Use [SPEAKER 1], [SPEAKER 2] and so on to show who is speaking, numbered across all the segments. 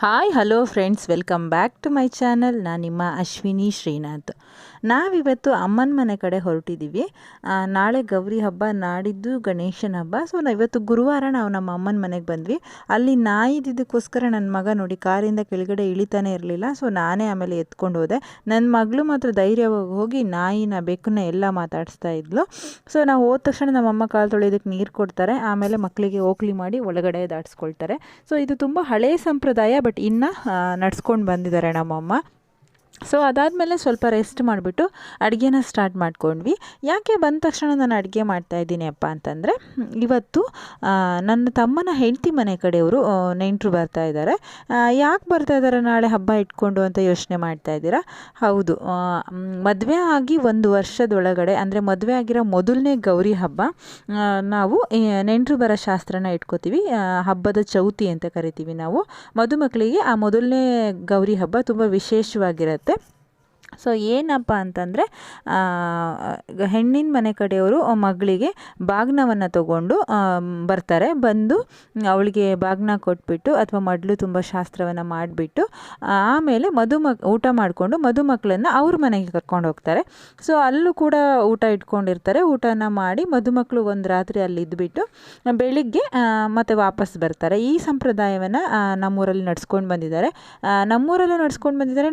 [SPEAKER 1] Hi hello friends, welcome back to my channel. ನಾನು ನಿಮ್ಮ ಅಶ್ವಿನಿ ಶ್ರೀನಾಥ್. ನಾವಿವತ್ತು ಅಮ್ಮನ ಮನೆ ಕಡೆ ಹೊರಟಿದ್ದೀವಿ. ನಾಳೆ ಗೌರಿ ಹಬ್ಬ, ನಾಡಿದ್ದು ಗಣೇಶನ ಹಬ್ಬ. ಸೊ ಇವತ್ತು ಗುರುವಾರ ನಾವು ನಮ್ಮ ಅಮ್ಮನ ಮನೆಗೆ ಬಂದ್ವಿ. ಅಲ್ಲಿ ನಾಯಿದ್ದಕ್ಕೋಸ್ಕರ ನನ್ನ ಮಗ ನೋಡಿ ಕಾರಿಂದ ಕೆಳಗಡೆ ಇಳಿತಾನೆ ಇರಲಿಲ್ಲ. ಸೊ ನಾನೇ ಆಮೇಲೆ ಎತ್ಕೊಂಡು ಹೋದೆ. ನನ್ನ ಮಗಳು ಮಾತ್ರ ಧೈರ್ಯವಾಗಿ ಹೋಗಿ ನಾಯಿನ ಬೆಕ್ಕನ್ನ ಎಲ್ಲ ಮಾತಾಡಿಸ್ತಾ ಇದ್ಲು. ಸೊ ನಾವು ಹೋದ ತಕ್ಷಣ ನಮ್ಮಮ್ಮ ಕಾಲು ತೊಳೆಯೋದಕ್ಕೆ ನೀರು ಕೊಡ್ತಾರೆ, ಆಮೇಲೆ ಮಕ್ಕಳಿಗೆ ಓಕ್ಲಿ ಮಾಡಿ ಒಳಗಡೆ ದಾಟಿಸ್ಕೊಳ್ತಾರೆ. ಸೊ ಇದು ತುಂಬ ಹಳೆಯ ಸಂಪ್ರದಾಯ, ಬಟ್ ಇನ್ನು ನಡ್ಸ್ಕೊಂಡು ಬಂದಿದ್ದಾರೆ ನಮ್ಮಮ್ಮ. ಸೊ ಅದಾದಮೇಲೆ ಸ್ವಲ್ಪ ರೆಸ್ಟ್ ಮಾಡಿಬಿಟ್ಟು ಅಡುಗೆನ ಸ್ಟಾರ್ಟ್ ಮಾಡ್ಕೊಂಡ್ವಿ. ಯಾಕೆ ಬಂದ ತಕ್ಷಣ ನಾನು ಅಡುಗೆ ಮಾಡ್ತಾಯಿದ್ದೀನಿ ಅಪ್ಪ ಅಂತಂದರೆ, ಇವತ್ತು ನನ್ನ ತಮ್ಮನ ಹೆಂಡತಿ ಮನೆ ಕಡೆಯವರು ನೆಂಟರು ಬರ್ತಾಯಿದ್ದಾರೆ. ಯಾಕೆ ಬರ್ತಾಯಿದ್ದಾರೆ ನಾಳೆ ಹಬ್ಬ ಇಟ್ಕೊಂಡು ಅಂತ ಯೋಚನೆ ಮಾಡ್ತಾಯಿದ್ದೀರಾ? ಹೌದು, ಮದುವೆ ಆಗಿ 1 ವರ್ಷದೊಳಗಡೆ, ಅಂದರೆ ಮದುವೆ ಆಗಿರೋ ಮೊದಲನೇ ಗೌರಿ ಹಬ್ಬ ನಾವು ನೆಂಟರು ಬರೋ ಶಾಸ್ತ್ರನ ಇಟ್ಕೋತೀವಿ. ಹಬ್ಬದ ಚೌತಿ ಅಂತ ಕರಿತೀವಿ ನಾವು. ಮದುಮಕ್ಕಳಿಗೆ ಆ ಮೊದಲನೇ ಗೌರಿ ಹಬ್ಬ ತುಂಬ ವಿಶೇಷವಾಗಿರುತ್ತೆ. ಸೊ ಏನಪ್ಪ ಅಂತಂದರೆ, ಹೆಣ್ಣಿನ ಮನೆ ಕಡೆಯವರು ಮಗಳಿಗೆ ಬಾಗ್ನವನ್ನು ತಗೊಂಡು ಬರ್ತಾರೆ. ಬಂದು ಅವಳಿಗೆ ಬಾಗ್ನ ಕೊಟ್ಬಿಟ್ಟು ಅಥವಾ ಮಡ್ಲು ತುಂಬ ಶಾಸ್ತ್ರವನ್ನು ಮಾಡಿಬಿಟ್ಟು ಆಮೇಲೆ ಊಟ ಮಾಡಿಕೊಂಡು ಮದುಮಕ್ಕಳನ್ನು ಅವ್ರ ಮನೆಗೆ ಕರ್ಕೊಂಡು ಹೋಗ್ತಾರೆ. ಸೊ ಅಲ್ಲೂ ಕೂಡ ಊಟ ಇಟ್ಕೊಂಡಿರ್ತಾರೆ. ಊಟನ ಮಾಡಿ ಮದುಮಕ್ಕಳು ಒಂದು ರಾತ್ರಿ ಅಲ್ಲಿ ಇದ್ದುಬಿಟ್ಟು ಬೆಳಿಗ್ಗೆ ಮತ್ತೆ ವಾಪಸ್ ಬರ್ತಾರೆ. ಈ ಸಂಪ್ರದಾಯವನ್ನು ನಮ್ಮೂರಲ್ಲಿ ನಡ್ಸ್ಕೊಂಡು ಬಂದಿದ್ದಾರೆ.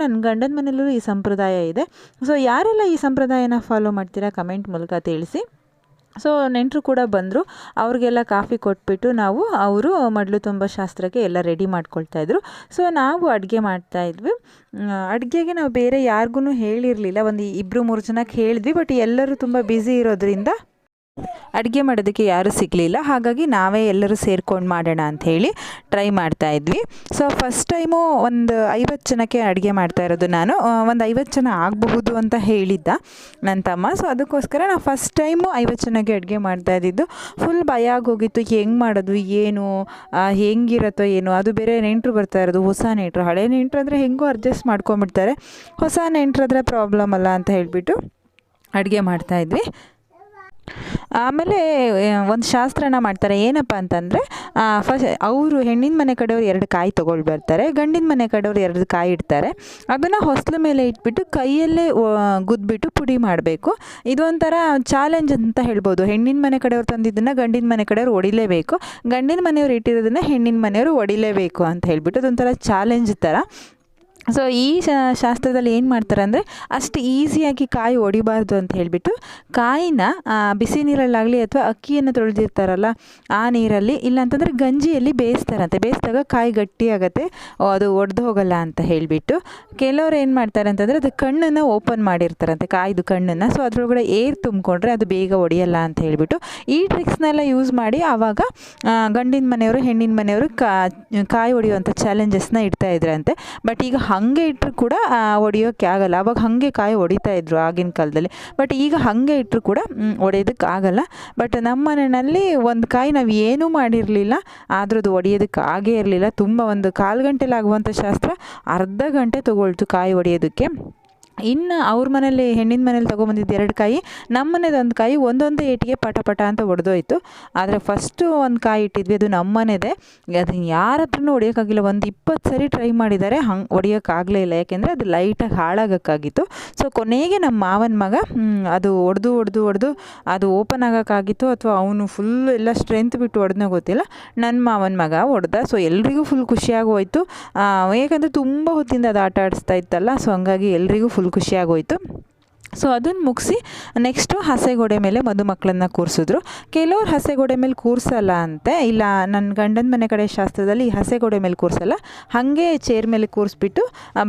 [SPEAKER 1] ನನ್ನ ಗಂಡನ ಮನೆಯಲ್ಲೂ ಈ ಸಂಪ್ರದಾಯ ಇದೆ. ಸೊ ಯಾರೆಲ್ಲ ಈ ಸಂಪ್ರದಾಯನ ಫಾಲೋ ಮಾಡ್ತೀರಾ ಕಮೆಂಟ್ ಮೂಲಕ ತಿಳಿಸಿ. ಸೊ ನೆಂಟರು ಕೂಡ ಬಂದರು. ಅವ್ರಿಗೆಲ್ಲ ಕಾಫಿ ಕೊಟ್ಬಿಟ್ಟು ಅವರು ಮಡ್ಲು ತುಂಬ ಶಾಸ್ತ್ರಕ್ಕೆ ಎಲ್ಲ ರೆಡಿ ಮಾಡ್ಕೊಳ್ತಾಯಿದ್ರು. ಸೊ ನಾವು ಅಡುಗೆ ಮಾಡ್ತಾಯಿದ್ವಿ. ಅಡುಗೆಗೆ ನಾವು ಬೇರೆ ಯಾರಿಗೂ ಹೇಳಿರಲಿಲ್ಲ. ಒಂದು 2-3 ಜನಕ್ಕೆ ಹೇಳಿದ್ವಿ, ಬಟ್ ಎಲ್ಲರೂ ತುಂಬ ಬ್ಯುಸಿ ಇರೋದ್ರಿಂದ ಅಡುಗೆ ಮಾಡೋದಕ್ಕೆ ಯಾರೂ ಸಿಗಲಿಲ್ಲ. ಹಾಗಾಗಿ ನಾವೇ ಎಲ್ಲರೂ ಸೇರ್ಕೊಂಡು ಮಾಡೋಣ ಅಂಥೇಳಿ ಟ್ರೈ ಮಾಡ್ತಾಯಿದ್ವಿ. ಸೊ ಫಸ್ಟ್ ಟೈಮು ಒಂದು 50 ಜನಕ್ಕೆ ಅಡುಗೆ ಮಾಡ್ತಾ ಇರೋದು ನಾನು. ಒಂದು 50 ಜನ ಆಗಬಹುದು ಅಂತ ಹೇಳಿದ್ದ ನನ್ನ ತಮ್ಮ. ಸೊ ಅದಕ್ಕೋಸ್ಕರ ನಾವು ಫಸ್ಟ್ ಟೈಮು 50 ಜನಕ್ಕೆ ಅಡುಗೆ ಮಾಡ್ತಾಯಿದ್ದು. ಫುಲ್ ಭಯ ಆಗೋಗಿತ್ತು, ಹೆಂಗೆ ಮಾಡೋದು ಏನು, ಹೆಂಗಿರುತ್ತೋ ಏನು. ಅದು ಬೇರೆ ನೆಂಟರು ಬರ್ತಾ ಇರೋದು, ಹೊಸ ನೆಂಟರು. ಹಳೆ ನೆಂಟರು ಅಂದರೆ ಹೆಂಗೋ ಅಡ್ಜಸ್ಟ್ ಮಾಡ್ಕೊಂಬಿಡ್ತಾರೆ, ಹೊಸ ನೆಂಟರಾದ್ರೆ ಪ್ರಾಬ್ಲಮ್ ಅಲ್ಲ ಅಂತ ಹೇಳಿಬಿಟ್ಟು ಅಡುಗೆ ಮಾಡ್ತಾಯಿದ್ವಿ. ಆಮೇಲೆ ಒಂದು ಶಾಸ್ತ್ರನ ಮಾಡ್ತಾರೆ. ಏನಪ್ಪ ಅಂತಂದರೆ, ಫಸ್ಟ್ ಅವರು ಹೆಣ್ಣಿನ ಮನೆ ಕಡೆಯವರು 2 ಕಾಯಿ ತೊಗೊಳ್ಳಿ ಬರ್ತಾರೆ, ಗಂಡಿನ ಮನೆ ಕಡೆಯವರು 2 ಕಾಯಿ ಇಡ್ತಾರೆ. ಅದನ್ನು ಹೊಸ್ಲ ಮೇಲೆ ಇಟ್ಬಿಟ್ಟು ಕೈಯಲ್ಲೇ ಗುದ್ಬಿಟ್ಟು ಪುಡಿ ಮಾಡಬೇಕು. ಇದೊಂಥರ ಚಾಲೆಂಜ್ ಅಂತ ಹೇಳ್ಬೋದು. ಹೆಣ್ಣಿನ ಮನೆ ಕಡೆಯವ್ರು ತಂದಿದ್ದನ್ನು ಗಂಡಿನ ಮನೆ ಕಡೆಯವ್ರು ಹೊಡಿಲೇಬೇಕು, ಗಂಡಿನ ಮನೆಯವ್ರು ಇಟ್ಟಿರೋದನ್ನು ಹೆಣ್ಣಿನ ಮನೆಯವರು ಹೊಡಿಲೇಬೇಕು ಅಂತ ಹೇಳ್ಬಿಟ್ಟು ಅದೊಂಥರ ಚಾಲೆಂಜ್ ಥರ. ಸೊ ಈ ಶಾಸ್ತ್ರದಲ್ಲಿ ಏನು ಮಾಡ್ತಾರೆ ಅಂದರೆ, ಅಷ್ಟು ಈಸಿಯಾಗಿ ಕಾಯಿ ಹೊಡಿಬಾರ್ದು ಅಂತ ಹೇಳಿಬಿಟ್ಟು ಕಾಯಿನ ಬಿಸಿ ನೀರಲ್ಲಾಗಲಿ ಅಥವಾ ಅಕ್ಕಿಯನ್ನು ತೊಳೆದಿರ್ತಾರಲ್ಲ ಆ ನೀರಲ್ಲಿ, ಇಲ್ಲಾಂತಂದರೆ ಗಂಜಿಯಲ್ಲಿ ಬೇಯಿಸ್ತಾರಂತೆ. ಬೇಯಿಸಿದಾಗ ಕಾಯಿ ಗಟ್ಟಿಯಾಗತ್ತೆ, ಅದು ಒಡೆದು ಹೋಗಲ್ಲ ಅಂತ ಹೇಳಿಬಿಟ್ಟು. ಕೆಲವ್ರು ಏನು ಮಾಡ್ತಾರೆ ಅಂತಂದರೆ, ಅದು ಕಣ್ಣನ್ನು ಓಪನ್ ಮಾಡಿರ್ತಾರಂತೆ, ಕಾಯ್ದು ಕಣ್ಣನ್ನು. ಸೊ ಅದರೊಳಗಡೆ ಏರ್ ತುಂಬಿಕೊಂಡ್ರೆ ಅದು ಬೇಗ ಹೊಡಿಯಲ್ಲ ಅಂತ ಹೇಳಿಬಿಟ್ಟು ಈ ಟ್ರಿಕ್ಸ್ನೆಲ್ಲ ಯೂಸ್ ಮಾಡಿ ಆವಾಗ ಗಂಡಿನ ಮನೆಯವರು ಹೆಣ್ಣಿನ ಮನೆಯವರು ಕಾಯಿ ಹೊಡೆಯುವಂಥ ಚಾಲೆಂಜಸ್ನ ಇಡ್ತಾಯಿದ್ರಂತೆ. ಬಟ್ ಈಗ ಹಾಗೆ ಇಟ್ಟರು ಕೂಡ ಹೊಡಿಯೋಕ್ಕೆ ಆಗಲ್ಲ. ಅವಾಗ ಹಾಗೆ ಕಾಯಿ ಹೊಡಿತಾ ಇದ್ರು ಆಗಿನ ಕಾಲದಲ್ಲಿ. ಬಟ್ ಈಗ ಹಾಗೆ ಇಟ್ಟರು ಕೂಡ ಹೊಡೆಯೋದಕ್ಕೆ ಆಗಲ್ಲ. ಬಟ್ ನಮ್ಮ ಮನೆಯಲ್ಲಿ ಒಂದು ಕಾಯಿ ನಾವು ಏನೂ ಮಾಡಿರಲಿಲ್ಲ, ಆದರೂ ಅದು ಹೊಡಿಯೋದಕ್ಕೆ ಆಗೇ ಇರಲಿಲ್ಲ. ತುಂಬ ಒಂದು 1/4 ಗಂಟೆಲಿ ಆಗುವಂಥ ಶಾಸ್ತ್ರ ಅರ್ಧ ಗಂಟೆ ತೊಗೊಳ್ತು ಕಾಯಿ ಹೊಡೆಯೋದಕ್ಕೆ. ಇನ್ನು ಅವ್ರ ಮನೇಲಿ, ಹೆಣ್ಣಿನ ಮನೇಲಿ ತೊಗೊಂಬಂದಿದ್ದು 2 ಕಾಯಿ, ನಮ್ಮ ಮನೇದು 1 ಕಾಯಿ ಒಂದೊಂದೇ ಏಟಿಗೆ ಪಟ ಅಂತ ಹೊಡೆದೋಯ್ತು. ಆದರೆ ಫಸ್ಟು ಒಂದು ಕಾಯಿ ಇಟ್ಟಿದ್ವಿ, ಅದು ನಮ್ಮ ಮನೆದೇ. ಅದನ್ನು ಯಾರ ಹತ್ರನೂ ಹೊಡಿಯೋಕ್ಕಾಗಿಲ್ಲ. ಒಂದು 20 ಸರಿ ಟ್ರೈ ಮಾಡಿದ್ದಾರೆ, ಹಂಗೆ ಹೊಡಿಯೋಕ್ಕಾಗಲೇ ಇಲ್ಲ. ಯಾಕೆಂದರೆ ಅದು ಲೈಟಾಗಿ ಹಾಳಾಗೋಕ್ಕಾಗಿತ್ತು. ಸೊ ಕೊನೆಗೆ ನಮ್ಮ ಮಾವನ ಮಗ ಅದು ಹೊಡೆದು ಅದು ಓಪನ್ ಆಗೋಕ್ಕಾಗಿತ್ತು ಅಥವಾ ಅವನು ಫುಲ್ ಎಲ್ಲ ಸ್ಟ್ರೆಂತ್ ಬಿಟ್ಟು ಹೊಡೆದ್ನೋ ಗೊತ್ತಿಲ್ಲ, ನನ್ನ ಮಾವನ ಮಗ ಹೊಡೆದ. ಸೊ ಎಲ್ರಿಗೂ ಫುಲ್ ಖುಷಿಯಾಗಿ ಹೋಯ್ತು. ಯಾಕಂದರೆ ತುಂಬ ಹೊತ್ತಿಂದ ಅದು ಆಟ ಆಡಿಸ್ತಾ ಇತ್ತಲ್ಲ. ಸೊ ಹಂಗಾಗಿ ಎಲ್ರಿಗೂ ಫುಲ್ ಖುಷಿಯಾಗೋಯ್ತು. ಸೊ ಅದನ್ನು ಮುಗಿಸಿ ನೆಕ್ಸ್ಟು ಹಸೆಗೋಡೆ ಮೇಲೆ ಮದುಮಕ್ಕಳನ್ನು ಕೂರಿಸಿದ್ರು. ಕೆಲವ್ರು ಹಸೆಗೋಡೆ ಮೇಲೆ ಕೂರಿಸಲ್ಲ ಅಂತೆ. ಇಲ್ಲ, ನನ್ನ ಗಂಡನ ಮನೆ ಕಡೆ ಶಾಸ್ತ್ರದಲ್ಲಿ ಹಸೆಗೋಡೆ ಮೇಲೆ ಕೂರಿಸಲ್ಲ, ಹಾಗೆ ಚೇರ್ ಮೇಲೆ ಕೂರಿಸ್ಬಿಟ್ಟು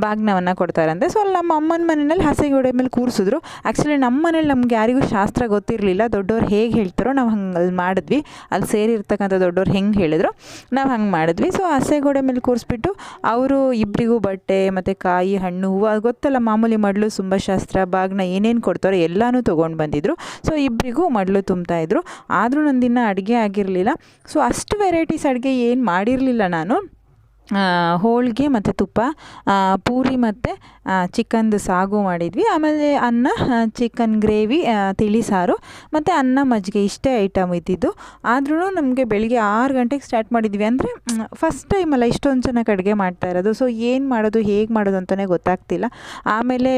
[SPEAKER 1] ಬಾಗ್ನವನ್ನು ಕೊಡ್ತಾರಂತೆ. ಸೊ ಅಲ್ಲಿ ನಮ್ಮ ಅಮ್ಮನ ಮನೆಯಲ್ಲಿ ಹಸೆಗೋಡೆ ಮೇಲೆ ಕೂರಿಸಿದ್ರು. ಆ್ಯಕ್ಚುಲಿ ನಮ್ಮ ಮನೇಲಿ ನಮ್ಗೆ ಯಾರಿಗೂ ಶಾಸ್ತ್ರ ಗೊತ್ತಿರಲಿಲ್ಲ. ದೊಡ್ಡವ್ರು ಹೇಗೆ ಹೇಳ್ತಾರೋ ನಾವು ಹಂಗೆ ಅಲ್ಲಿ ಮಾಡಿದ್ವಿ. ಅಲ್ಲಿ ಸೇರಿರ್ತಕ್ಕಂಥ ದೊಡ್ಡವ್ರು ಹೆಂಗೆ ಹೇಳಿದ್ರು ನಾವು ಹಂಗೆ ಮಾಡಿದ್ವಿ. ಸೊ ಹಸೆಗೋಡೆ ಮೇಲೆ ಕೂರಿಸ್ಬಿಟ್ಟು ಅವರು ಇಬ್ಬರಿಗೂ ಬಟ್ಟೆ ಮತ್ತು ಕಾಯಿ, ಹಣ್ಣು, ಹೂವು, ಅದು ಗೊತ್ತಲ್ಲ ಮಾಮೂಲಿ ಮಡ್ಲು ತುಂಬ ಶಾಸ್ತ್ರ, ಬಾಗ್ನ ಏನೇನು ಕೊಡ್ತಾರೋ ಎಲ್ಲನೂ ತೊಗೊಂಡು ಬಂದಿದ್ರು. ಸೊ ಇಬ್ಬರಿಗೂ ಮಡ್ಲು ತುಂಬ್ತಾಯಿದ್ರು. ಆದರೂ ನಂದಿನ ಅಡುಗೆ ಆಗಿರಲಿಲ್ಲ. ಸೊ ಅಷ್ಟು ವೆರೈಟೀಸ್ ಅಡುಗೆ ಏನು ಮಾಡಿರಲಿಲ್ಲ ನಾನು. ಹೋಳಿಗೆ ಮತ್ತು ತುಪ್ಪ, ಪೂರಿ ಮತ್ತು ಚಿಕನ್ದು ಸಾಗು ಮಾಡಿದ್ವಿ. ಆಮೇಲೆ ಅನ್ನ, ಚಿಕನ್ ಗ್ರೇವಿ, ತಿಳಿ ಸಾರು ಮತ್ತು ಅನ್ನ ಮಜ್ಜಿಗೆ ಇಷ್ಟೇ ಐಟಮ್ ಇದ್ದಿದ್ದು. ಆದ್ರೂ ನಮಗೆ ಬೆಳಿಗ್ಗೆ 6 ಗಂಟೆಗೆ ಸ್ಟಾರ್ಟ್ ಮಾಡಿದ್ವಿ. ಅಂದರೆ ಫಸ್ಟ್ ಟೈಮ್ ಅಲ್ಲ ಇಷ್ಟೊಂದು ಜನಕ್ಕೆ ಅಡುಗೆ ಮಾಡ್ತಾ ಇರೋದು. ಸೊ ಏನು ಮಾಡೋದು, ಹೇಗೆ ಮಾಡೋದು ಅಂತಲೇ ಗೊತ್ತಾಗ್ತಿಲ್ಲ. ಆಮೇಲೆ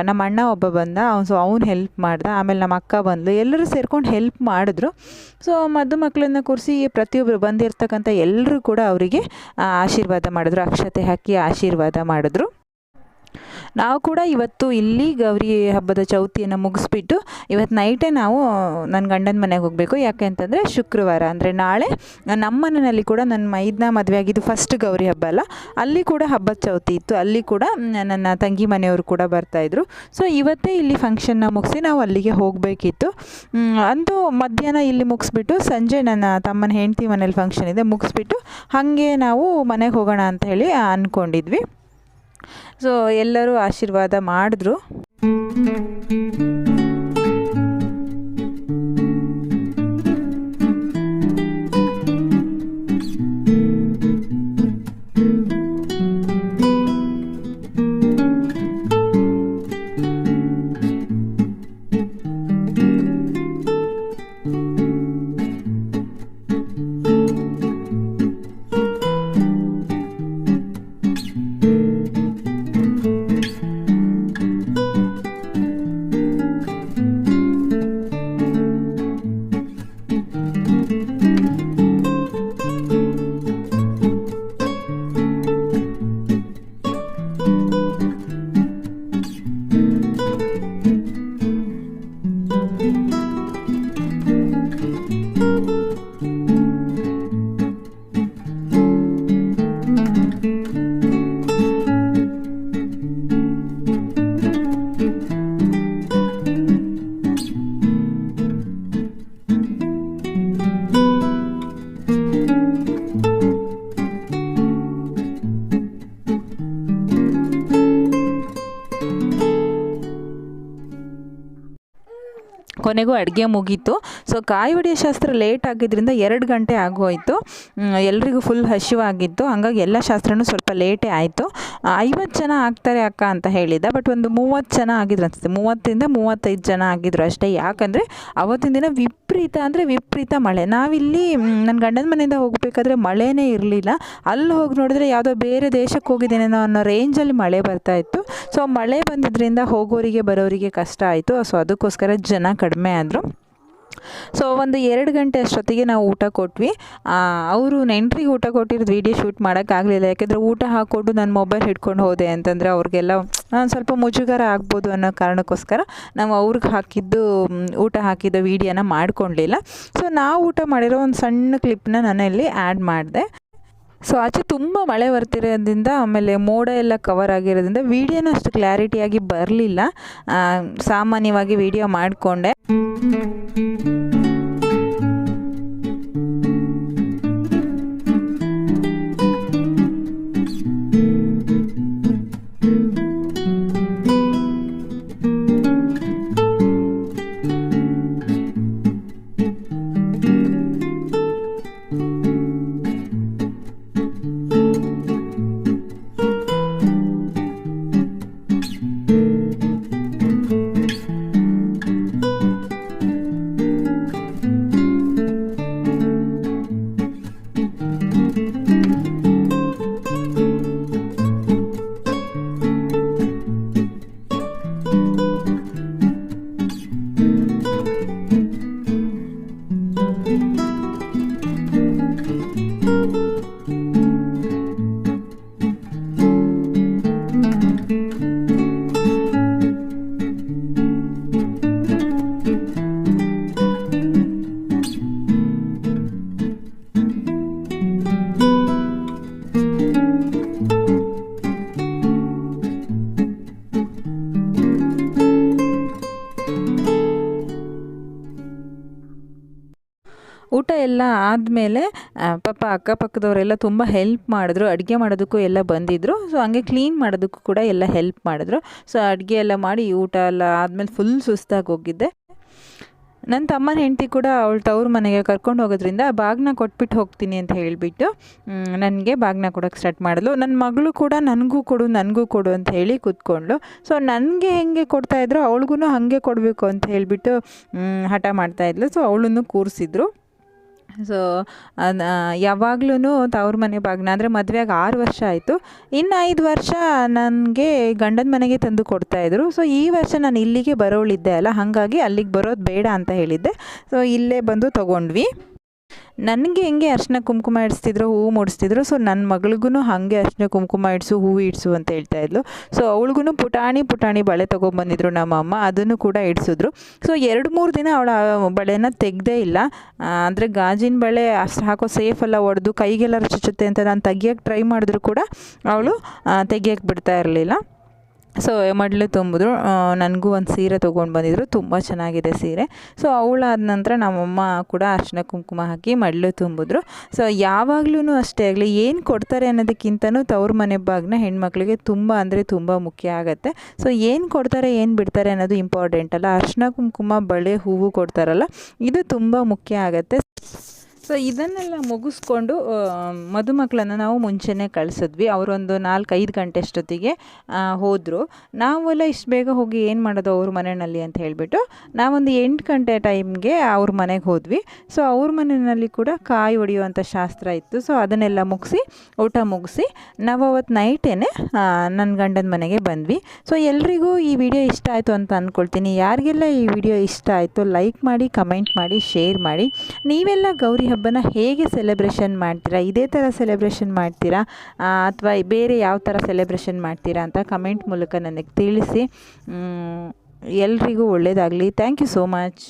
[SPEAKER 1] ನಮ್ಮ ಅಣ್ಣ ಒಬ್ಬ ಬಂದ, ಸೊ ಅವ್ನು ಹೆಲ್ಪ್ ಮಾಡ್ದ. ಆಮೇಲೆ ನಮ್ಮ ಅಕ್ಕ ಬಂದಳು, ಎಲ್ಲರೂ ಸೇರ್ಕೊಂಡು ಹೆಲ್ಪ್ ಮಾಡಿದ್ರು. ಸೊ ಮಕ್ಕಳನ್ನ ಕೂರಿಸಿ ಪ್ರತಿಯೊಬ್ಬರು ಬಂದಿರ್ತಕ್ಕಂಥ ಎಲ್ಲರೂ ಕೂಡ ಅವರಿಗೆ ಆಶೀರ್ವಾದ ಮಾಡಿದ್ರು, ಅಕ್ಷತೆ ಹಾಕಿ ಆಶೀರ್ವಾದ ಮಾಡಿದ್ರು. ನಾವು ಕೂಡ ಇವತ್ತು ಇಲ್ಲಿ ಗೌರಿ ಹಬ್ಬದ ಚೌತಿಯನ್ನು ಮುಗಿಸ್ಬಿಟ್ಟು ಇವತ್ತು ನೈಟೇ ನಾವು ನನ್ನ ಗಂಡನ ಮನೆಗೆ ಹೋಗಬೇಕು. ಯಾಕೆ ಅಂತಂದರೆ ಶುಕ್ರವಾರ ಅಂದರೆ ನಾಳೆ ನಮ್ಮ ಮನೆಯಲ್ಲಿ ಕೂಡ ನನ್ನ ಮೈದನ ಮದುವೆ ಆಗಿದ್ದು ಫಸ್ಟ್ ಗೌರಿ ಹಬ್ಬ ಅಲ್ಲ, ಅಲ್ಲಿ ಕೂಡ ಹಬ್ಬದ ಚೌತಿ ಇತ್ತು. ಅಲ್ಲಿ ಕೂಡ ನನ್ನ ತಂಗಿ ಮನೆಯವರು ಕೂಡ ಬರ್ತಾಯಿದ್ರು. ಸೊ ಇವತ್ತೇ ಇಲ್ಲಿ ಫಂಕ್ಷನ್ನ ಮುಗಿಸಿ ನಾವು ಅಲ್ಲಿಗೆ ಹೋಗಬೇಕಿತ್ತು. ಅಂತೂ ಮಧ್ಯಾಹ್ನ ಇಲ್ಲಿ ಮುಗಿಸ್ಬಿಟ್ಟು ಸಂಜೆ ನನ್ನ ತಮ್ಮನ ಹೆಂಡತಿ ಮನೇಲಿ ಫಂಕ್ಷನ್ ಇದೆ, ಮುಗಿಸ್ಬಿಟ್ಟು ಹಾಗೆ ನಾವು ಮನೆಗೆ ಹೋಗೋಣ ಅಂತ ಹೇಳಿ ಅಂದ್ಕೊಂಡಿದ್ವಿ. ಸೊ ಎಲ್ಲರೂ ಆಶೀರ್ವಾದ ಮಾಡಿದ್ರು. ಕೊನೆಗೂ ಅಡುಗೆ ಮುಗೀತು. ಸೊ ಕಾಯಿ ಹೊಡೆಯೋ ಶಾಸ್ತ್ರ ಲೇಟ್ ಆಗಿದ್ದರಿಂದ 2 ಗಂಟೆ ಆಗೋಯಿತು. ಎಲ್ರಿಗೂ ಫುಲ್ ಹಸಿವಾಗಿತ್ತು, ಹಾಗಾಗಿ ಎಲ್ಲ ಶಾಸ್ತ್ರನೂ ಸ್ವಲ್ಪ ಲೇಟೇ ಆಯಿತು. 50 ಜನ ಆಗ್ತಾರೆ ಅಕ್ಕ ಅಂತ ಹೇಳಿದ್ದ, ಬಟ್ ಒಂದು 30 ಜನ ಆಗಿದ್ರು ಅನಿಸುತ್ತೆ. 30ರಿಂದ 35 ಜನ ಆಗಿದ್ರು ಅಷ್ಟೇ. ಯಾಕಂದರೆ ಅವತ್ತಿನ ದಿನ ವಿಪರೀತ ಮಳೆ. ನಾವಿಲ್ಲಿ ನನ್ನ ಗಂಡನ ಮನೆಯಿಂದ ಹೋಗಬೇಕಾದ್ರೆ ಮಳೆನೇ ಇರಲಿಲ್ಲ. ಅಲ್ಲಿ ಹೋಗಿ ನೋಡಿದ್ರೆ ಯಾವುದೋ ಬೇರೆ ದೇಶಕ್ಕೆ ಹೋಗಿದ್ದೇನೋ ಅನ್ನೋ ರೇಂಜಲ್ಲಿ ಮಳೆ ಬರ್ತಾಯಿತ್ತು. ಸೊ ಮಳೆ ಬಂದಿದ್ದರಿಂದ ಹೋಗೋರಿಗೆ ಬರೋರಿಗೆ ಕಷ್ಟ ಆಯಿತು. ಸೊ ಅದಕ್ಕೋಸ್ಕರ ಜನ ಕಡಿಮೆ ಆದರು. ಸೊ ಒಂದು 2 ಗಂಟೆ ಅಷ್ಟೊತ್ತಿಗೆ ನಾವು ಊಟ ಕೊಟ್ವಿ. ಅವರು ನೆಂಟ್ರಿಗೆ ಊಟ ಕೊಟ್ಟಿರೋದು ವೀಡಿಯೋ ಶೂಟ್ ಮಾಡೋಕ್ಕಾಗಲಿಲ್ಲ. ಯಾಕೆಂದರೆ ಊಟ ಹಾಕ್ಕೊಂಡು ನಾನು ಮೊಬೈಲ್ ಹಿಡ್ಕೊಂಡು ಹೋದೆ ಅಂತಂದರೆ ಅವ್ರಿಗೆಲ್ಲ ಸ್ವಲ್ಪ ಮುಜುಗರ ಆಗ್ಬೋದು ಅನ್ನೋ ಕಾರಣಕ್ಕೋಸ್ಕರ ನಾವು ಅವ್ರಿಗೆ ಊಟ ಹಾಕಿದ್ದ ವೀಡಿಯೋನ ಮಾಡ್ಕೊಳ್ಳಲಿಲ್ಲ. ಸೊ ನಾವು ಊಟ ಮಾಡಿರೋ ಒಂದು ಸಣ್ಣ ಕ್ಲಿಪ್ನ ನಾನು ಇಲ್ಲಿ ಆ್ಯಡ್ ಮಾಡಿದೆ. ಸೊ ಆಚೆ ತುಂಬ ಮಳೆ ಬರ್ತಿರೋದ್ರಿಂದ, ಆಮೇಲೆ ಮೋಡ ಎಲ್ಲ ಕವರ್ ಆಗಿರೋದ್ರಿಂದ ವೀಡಿಯೋನ ಅಷ್ಟು ಕ್ಲಾರಿಟಿಯಾಗಿ ಬರಲಿಲ್ಲ. ಸಾಮಾನ್ಯವಾಗಿ ವೀಡಿಯೋ ಮಾಡಿಕೊಂಡೆ. ಊಟ ಎಲ್ಲ ಆದಮೇಲೆ ಪಾಪ ಅಕ್ಕಪಕ್ಕದವರೆಲ್ಲ ತುಂಬ ಹೆಲ್ಪ್ ಮಾಡಿದ್ರು. ಅಡುಗೆ ಮಾಡೋದಕ್ಕೂ ಎಲ್ಲ ಬಂದಿದ್ದರು. ಸೊ ಹಂಗೆ ಕ್ಲೀನ್ ಮಾಡೋದಕ್ಕೂ ಕೂಡ ಎಲ್ಲ ಹೆಲ್ಪ್ ಮಾಡಿದ್ರು. ಸೊ ಅಡುಗೆ ಎಲ್ಲ ಮಾಡಿ ಊಟ ಎಲ್ಲ ಆದಮೇಲೆ ಫುಲ್ ಸುಸ್ತಾಗಿ ಹೋಗಿದ್ದೆ. ನನ್ನ ತಮ್ಮನ ಹೆಂಡತಿ ಕೂಡ ಅವಳ ತವ್ರ ಮನೆಗೆ ಕರ್ಕೊಂಡು ಹೋಗೋದ್ರಿಂದ ಬಾಗಿನ ಕೊಟ್ಬಿಟ್ಟು ಹೋಗ್ತೀನಿ ಅಂತ ಹೇಳಿಬಿಟ್ಟು ನನಗೆ ಬಾಗಿನ ಕೊಡೋಕ್ಕೆ ಸ್ಟಾರ್ಟ್ ಮಾಡಿದ್ಲು. ನನ್ನ ಮಗಳು ಕೂಡ ನನಗೂ ಕೊಡು ಅಂತ ಹೇಳಿ ಕೂತ್ಕೊಂಡ್ಳು. ಸೊ ನನಗೆ ಹೆಂಗೆ ಕೊಡ್ತಾಯಿದ್ರು ಅವಳಿಗೂ ಹಾಗೆ ಕೊಡಬೇಕು ಅಂತ ಹೇಳಿಬಿಟ್ಟು ಹಠ ಮಾಡ್ತಾಯಿದ್ಲು. ಸೊ ಅವಳನ್ನು ಕೂರಿಸಿದ್ರು. ಸೊ ಯಾವಾಗ್ಲೂ ತವ್ರ ಮನೆ ಬಾಗಿನ ಅಂದರೆ ಮದುವೆಯಾಗಿ 6 ವರ್ಷ ಆಯಿತು. ಇನ್ನು 5 ವರ್ಷ ನನಗೆ ಗಂಡನ ಮನೆಗೆ ತಂದು ಕೊಡ್ತಾಯಿದ್ರು. ಸೊ ಈ ವರ್ಷ ನಾನು ಇಲ್ಲಿಗೆ ಬರೋಳಿದ್ದೆ ಅಲ್ಲ, ಹಾಗಾಗಿ ಅಲ್ಲಿಗೆ ಬರೋದು ಬೇಡ ಅಂತ ಹೇಳಿದ್ದೆ. ಸೊ ಇಲ್ಲೇ ಬಂದು ತೊಗೊಂಡ್ವಿ. ನನಗೆ ಹೆಂಗೆ ಅರಿಶಿನ ಕುಂಕುಮ ಇಡಿಸ್ತಿದ್ರು, ಹೂವು ಮೂಡಿಸ್ತಿದ್ರು, ಸೊ ನನ್ನ ಮಗಳಿಗೂ ಹಾಗೆ ಅರಿಶಿನ ಕುಂಕುಮ ಇಡಿಸು, ಹೂವು ಇಡಿಸು ಅಂತ ಹೇಳ್ತಾಯಿದ್ಲು. ಸೊ ಅವಳಿಗೂ ಪುಟಾಣಿ ಬಳೆ ತೊಗೊಂಬಂದಿದ್ರು ನಮ್ಮಮ್ಮ, ಅದನ್ನು ಕೂಡ ಇಡಿಸಿದ್ರು. ಸೊ 2-3 ದಿನ ಅವಳ ಬಳೆನ ತೆಗೆದೇ ಇಲ್ಲ. ಅಂದರೆ ಗಾಜಿನ ಬಳೆ ಅಷ್ಟು ಹಾಕೋ ಸೇಫ್ ಎಲ್ಲ ಒಡೆದು ಕೈಗೆಲ್ಲ ಚುಚ್ಚುತ್ತೆ ಅಂತ ನಾನು ತೆಗಿಯೋಕ್ಕೆ ಟ್ರೈ ಮಾಡಿದ್ರು ಕೂಡ ಅವಳು ತೆಗಿಯೋಕ್ಕೆ ಬಿಡ್ತಾ ಇರಲಿಲ್ಲ. ಸೊ ಮಡ್ಲು ತುಂಬಿದ್ರು. ನನಗೂ ಒಂದು ಸೀರೆ ತೊಗೊಂಡು ಬಂದಿದ್ರು, ತುಂಬ ಚೆನ್ನಾಗಿದೆ ಸೀರೆ. ಸೊ ಅವಳಾದ ನಂತರ ನಮ್ಮಮ್ಮ ಕೂಡ ಅರಿಶಿನ ಕುಂಕುಮ ಹಾಕಿ ಮಡ್ಲು ತುಂಬಿದ್ರು. ಸೊ ಯಾವಾಗಲೂ ಅಷ್ಟೇ ಆಗಲಿ, ಏನು ಕೊಡ್ತಾರೆ ಅನ್ನೋದಕ್ಕಿಂತನೂ ತವ್ರ ಮನೆ ಬಾಗಿನ ಹೆಣ್ಮಕ್ಳಿಗೆ ತುಂಬ ಮುಖ್ಯ ಆಗುತ್ತೆ. ಸೊ ಏನು ಕೊಡ್ತಾರೆ ಏನು ಬಿಡ್ತಾರೆ ಅನ್ನೋದು ಇಂಪಾರ್ಟೆಂಟ್ ಅಲ್ಲ. ಅರಿಶಿನ ಕುಂಕುಮ, ಬಳೆ, ಹೂವು ಕೊಡ್ತಾರಲ್ಲ, ಇದು ತುಂಬ ಮುಖ್ಯ ಆಗುತ್ತೆ. ಸೊ ಇದನ್ನೆಲ್ಲ ಮುಗಿಸ್ಕೊಂಡು ಮದುಮಕ್ಕಳನ್ನು ನಾವು ಮುಂಚೆನೇ ಕಳಿಸಿದ್ವಿ. ಅವರೊಂದು 4-5 ಗಂಟೆ ಅಷ್ಟೊತ್ತಿಗೆ ಹೋದರು. ನಾವೆಲ್ಲ ಇಷ್ಟು ಬೇಗ ಹೋಗಿ ಏನು ಮಾಡೋದು ಅವ್ರ ಮನೆಯಲ್ಲಿ ಅಂತ ಹೇಳಿಬಿಟ್ಟು ನಾವೊಂದು 8 ಗಂಟೆ ಟೈಮ್ಗೆ ಅವ್ರ ಮನೆಗೆ ಹೋದ್ವಿ. ಸೊ ಅವ್ರ ಮನೆಯಲ್ಲಿ ಕೂಡ ಕಾಯಿ ಹೊಡೆಯುವಂಥ ಶಾಸ್ತ್ರ ಇತ್ತು. ಸೊ ಅದನ್ನೆಲ್ಲ ಮುಗಿಸಿ ಊಟ ಮುಗಿಸಿ ನಾವು ಅವತ್ತು ನೈಟೇ ನನ್ನ ಗಂಡನ ಮನೆಗೆ ಬಂದ್ವಿ. ಸೊ ಎಲ್ರಿಗೂ ಈ ವಿಡಿಯೋ ಇಷ್ಟ ಆಯಿತು ಅಂತ ಅಂದ್ಕೊಳ್ತೀನಿ. ಯಾರಿಗೆಲ್ಲ ಈ ವಿಡಿಯೋ ಇಷ್ಟ ಆಯಿತು ಲೈಕ್ ಮಾಡಿ, ಕಮೆಂಟ್ ಮಾಡಿ, ಶೇರ್ ಮಾಡಿ. ನೀವೆಲ್ಲ ಗೌರಿ ಹಬ್ಬನ ಹೇಗೆ ಸೆಲೆಬ್ರೇಷನ್ ಮಾಡ್ತೀರಾ? ಇದೇ ಥರ ಸೆಲೆಬ್ರೇಷನ್ ಮಾಡ್ತೀರಾ ಅಥವಾ ಬೇರೆ ಯಾವ ಥರ ಸೆಲೆಬ್ರೇಷನ್ ಮಾಡ್ತೀರಾ ಅಂತ ಕಮೆಂಟ್ ಮೂಲಕ ನನಗೆ ತಿಳಿಸಿ. ಎಲ್ರಿಗೂ ಒಳ್ಳೆಯದಾಗಲಿ. Thank you so much.